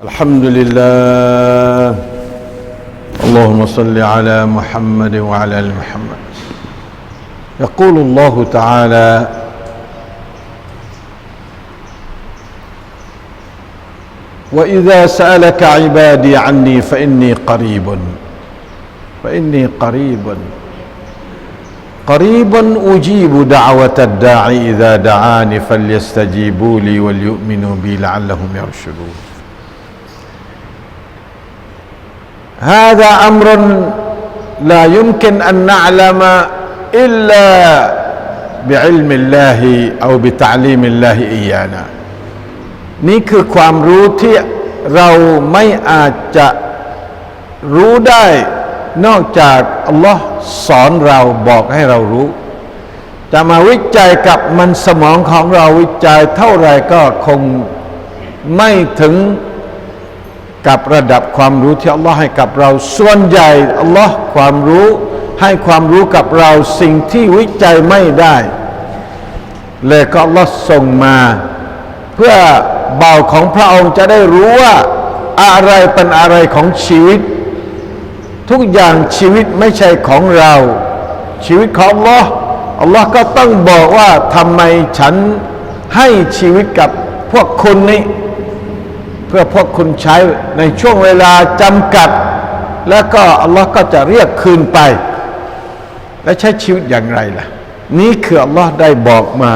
الحمد لله اللهم صل على محمد وعلى ال محمد يقول الله تعالى وإذا سألك عبادي عني فإني قريب قريبا أجيب دعوة الداعي إذا دعاني فليستجيبوا لي وليؤمنوا بي لعلهم يرشدون هذا أمر لا يمكن أن نعلم إلا بعلم الله أو بتعليم الله إيانا นี่คือความรู้ที่เราไม่อาจจะรู้ได้นอกจากอัลลอฮ์สอนเราบอกให้เรารู้จะมาวิจัยกับมันสมองของเราวิจัยเท่าไรก็คงไม่ถึงกับระดับความรู้ที่อัลลอฮ์ให้กับเราส่วนใหญ่อัลลอฮ์ความรู้ให้ความรู้กับเราสิ่งที่วิจัยไม่ได้เลยก็อัลลอฮ์ส่งมาเพื่อบ่าวของพระองค์จะได้รู้ว่าอะไรเป็นอะไรของชีวิตทุกอย่างชีวิตไม่ใช่ของเราชีวิตของอัลลอฮ์อัลลอฮ์ก็ต้องบอกว่าทำไมฉันให้ชีวิตกับพวกคุณนี้เพื่อพวกคุณใช้ในช่วงเวลาจำกัดแล้วก็อัลลอฮ์ก็จะเรียกคืนไปและใช้ชีวิตอย่างไรล่ะนี่คืออัลลอฮ์ได้บอกมา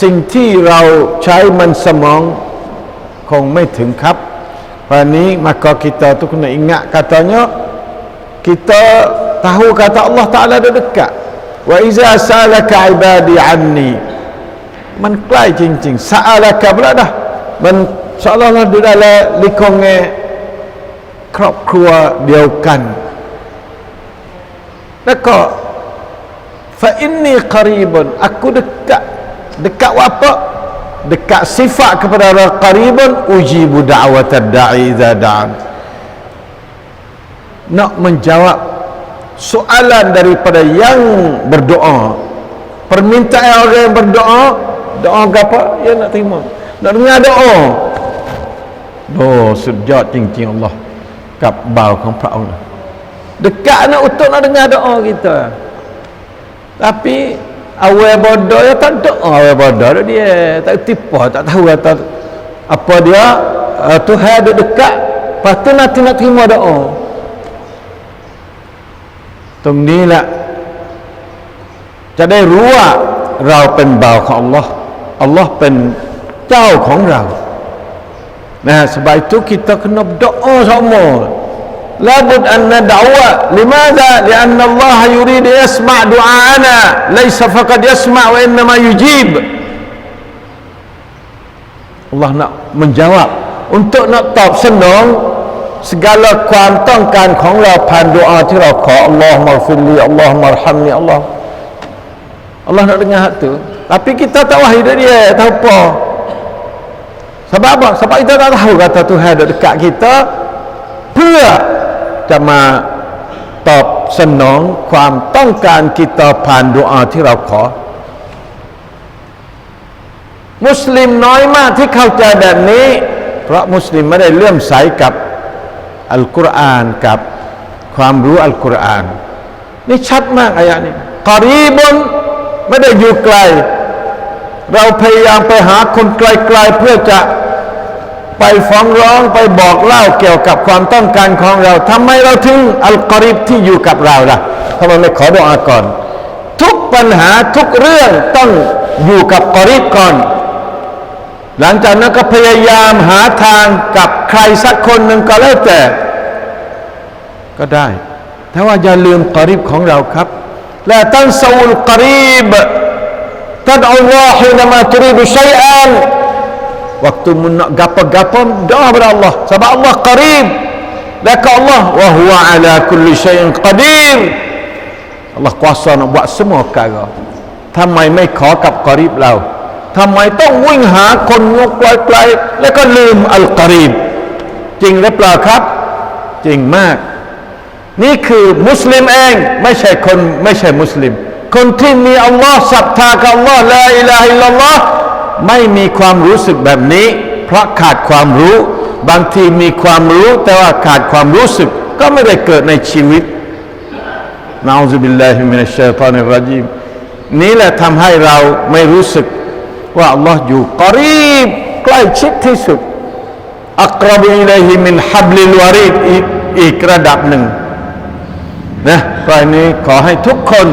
สิ่งที่เราใช้มันสมองคงไม่ถึงครับวันนี้maka kita tu kena ingat katanya kita tahu kata Allah Ta'ala ada dekat wa iza sa'alaka ibadi anni มันใกล้จริงๆ sa'alaka pula dah มันseolah-olah di dalam lingkungan ครอบครัวเดียวกันแล้วก็ fa inni qaribun aku dekat apa dekat sifat kepada Allah qaribun ujibu da'watad da'i idza da'an nak menjawab soalan daripada yang berdoa permintaan orang yang berdoa doa apa dia nak terima nak dengar doaสุดยอดจริงๆ Allah กับบ่าวของพระองค์ dekat nak untuk nak dengar doa kita tapi awal bodoh ya tak doa awal bodoh dia tak tipu tak tahu apa dia Tuhan ada dekat lepas tu nanti nak terima doa ตรงนี้แหละจะได้รู้ว่าเราเป็นบ่าวของอัลลอฮ์อัลลอฮ์เป็นเจ้าของเรานะsebab itu kita kena berdoa sama labud an nad'uwa limadha lianna Allah yurid yasma' du'ana laysa faqad yasma' wa innama yujib Allah nak menjawab untuk nak tอบสนองsegala ความต้องการของเราผ่านดุอาที่เราขออัลลอฮุมัฆฟิรลีอัลลอฮุมัรฮัมนีอัลลอฮ์nak dengar tu tapi kita tak wahid dia tahu apa sebab apa sebab kita tak tahu kata Tuhan ada dekat kita เพื่อจะมาตอบสนองความต้องการkitaผ่านดุอาที่เราขอมุสลิมน้อยมากที่เข้าใจแบบนี้เพราะมุสลิมไม่ได้เลื่อมใสกับอัลกุรอานกับความรู้อัลกุรอานนี่ชัดมากอายะนี้กอรีบุนไม่ได้อยู่ไกลเราพยายามไปหาคนไกลๆเพื่อจะไปฟ้องร้องไปบอกเล่าเกี่ยวกับความต้องการของเราทำไมเราถึงอัลกอริบที่อยู่กับเราล่ะทำไมไม่ขอดุอาก่อนทุกปัญหาทุกเรื่องต้องอยู่กับกอริบก่อนหลังจากนั้นก็พยายามหาทางกับใครสักคนหนึ่งก็แล้วแต่ก็ได้แต่ว่าอย่าลืมกอริบของเราครับละตันซาวุลกอริบตัดอัลลอฮ์ฮินมาตุริดุชัยอันwaktu nak gapo-gapo doa kepada Allah sebab Allah qarib dan Allah wa huwa ala kulli syai'in qadir Allah kuasa nak buat semua perkara ทำไมไม่ขอกับกอรีบเราทำไมต้องวิ่งหาคนงกไกลๆแล้วก็ลืมอัลกอรีบจริงหรือเปล่าครับจริงมากนี่คือมุสลิมเองไม่ใช่มุสลิมคนที่มีอัลลอฮ์ศรัทธากับอัลลอฮ์ลาอิลาฮะอิลลัลลอฮ์ไม่มีความรู้สึกแบบนี้เพราะขาดความรู้ บางทีมีความรู้แต่ว่าขาดความรู้สึกก็ไม่ได้เกิดในชีวิตนะอูซุบิลลาฮิมินัชชัยฏอนิรเราะญีมนี้แหละทำให้เราไม่รู้สึกว่าอัลลอฮ์อยู่กอรีบใกล้ชิดที่สุดอักรบอิลัยฮิมินฮับลิลวารีดอีกระดับหนึ่งนะตอนนี้ขอให้ทุกคน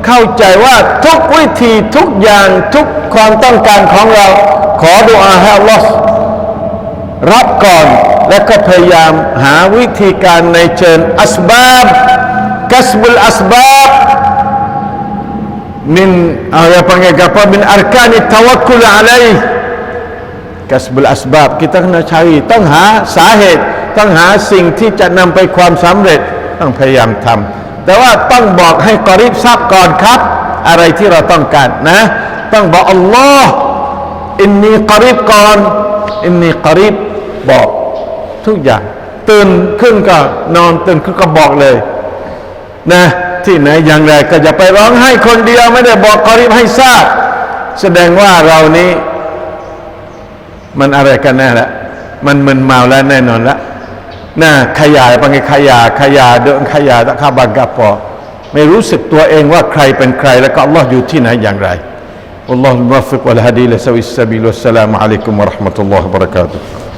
เข้าใจว่าทุกวิธีทุกอย่างทุกความต้องการของเราขอดุอาให้อัลลอฮ์รับก่อนและก็พยายามหาวิธีการในเชิงอัสบาบกัสบุลอัสบาบmin apa panggil apa min arkan tawakkul alaih kasbul asbab kita kena cari ต้องหาสาเหตุต้องหาสิ่งที่จะนำไปความสำเร็จต้องพยายามทำแต่ว่าต้องบอกให้กอรีบทราบก่อนครับอะไรที่เราต้องการนะต้องบอกอัลลอฮ์อินนีกอรีบก่อนอินนีกอรีบบอกทุกอย่างตื่นขึ้นก็นอนตื่นขึ้นก็บอกเลยนะที่ไหนอย่างไรก็จะไปร้องไห้คนเดียวไม่ได้บอกกอรีบให้ทราบแสดงว่าเรานี้มันอะไรกันแน่ละมันมึนเมาแล้วแน่นอนละนะขยายปังขยาเดินขยาตะคาบากาปอไม่รู้สึกตัวเองว่าใครเป็นใครแล้วก็อัลลอฮ์อยู่ที่ไหนอย่างไรอัลลอฮ์มุวaffiqวะลฮดีละซวิสซบีลวัสสลามุอะลัยกุมวะเราะห์มะตุลลอฮิวะบะเราะกาตุฮ์